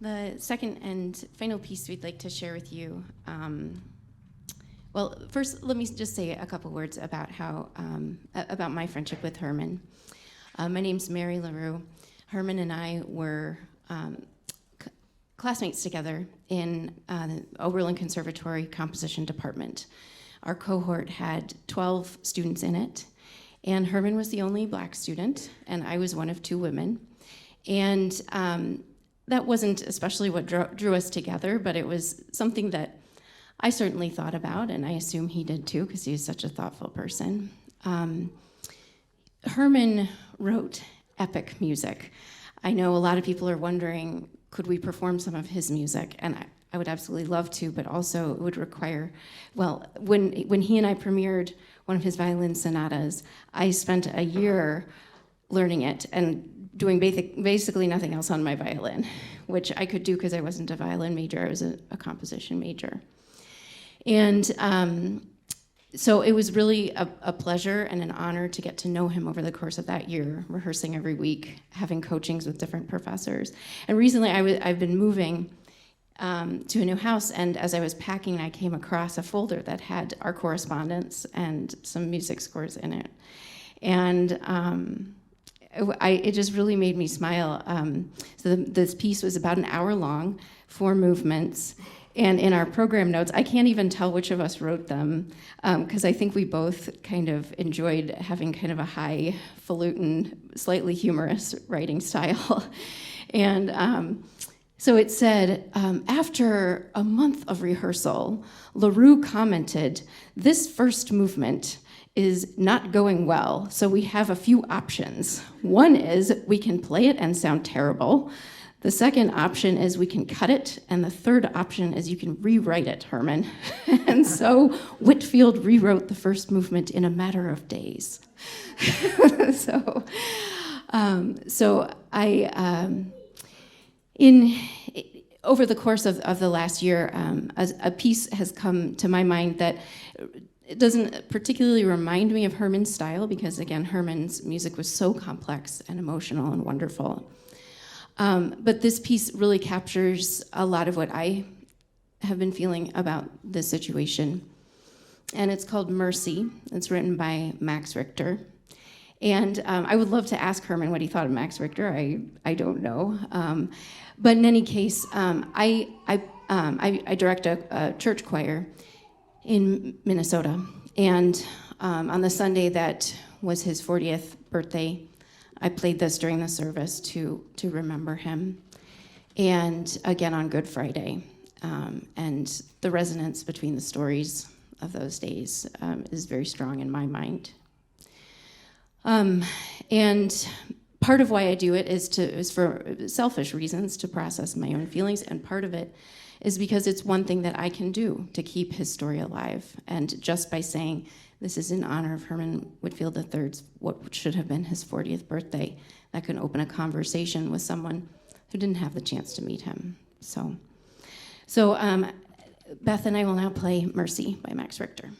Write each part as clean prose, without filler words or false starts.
The second and final piece we'd like to share with you, well, first let me just say a couple words about about my friendship with Herman. My name's Mary Larew. Herman and I were classmates together in the Oberlin Conservatory Composition Department. Our cohort had 12 students in it, and Herman was the only black student, and I was one of 2 women. And that wasn't especially what drew us together, but it was something that I certainly thought about, and I assume he did too, because he was such a thoughtful person. Herman wrote epic music. I know a lot of people are wondering, could we perform some of his music? And I would absolutely love to, but also it would require, well, when he and I premiered one of his violin sonatas, I spent a year learning it and doing basically nothing else on my violin, which I could do because I wasn't a violin major, I was a composition major. And so it was really a pleasure and an honor to get to know him over the course of that year, rehearsing every week, having coachings with different professors. And recently I've been moving to a new house, and as I was packing, I came across a folder that had our correspondence and some music scores in it. And it just really made me smile. So this piece was about an hour long, 4 movements. And in our program notes, I can't even tell which of us wrote them, because I think we both kind of enjoyed having kind of a highfalutin, slightly humorous writing style. And so it said, after a month of rehearsal, Larew commented, "This first movement is not going well, so we have a few options. One is we can play it and sound terrible. The second option is we can cut it, and the third option is you can rewrite it, Herman." And so Whitfield rewrote the first movement in a matter of days. So over the course of the last year, a piece has come to my mind that it doesn't particularly remind me of Herman's style, because again, Herman's music was so complex and emotional and wonderful. But this piece really captures a lot of what I have been feeling about this situation. And it's called Mercy. It's written by Max Richter. And I would love to ask Herman what he thought of Max Richter. I don't know. But in any case, I direct a church choir in Minnesota. And on the Sunday that was his 40th birthday, I played this during the service to remember him. And again on Good Friday. And the resonance between the stories of those days is very strong in my mind. And part of why I do it is for selfish reasons, to process my own feelings, and part of it is because it's one thing that I can do to keep his story alive. And just by saying this is in honor of Herman Whitfield III's, what should have been his 40th birthday, that can open a conversation with someone who didn't have the chance to meet him. So Beth and I will now play Mercy by Max Richter.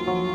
you.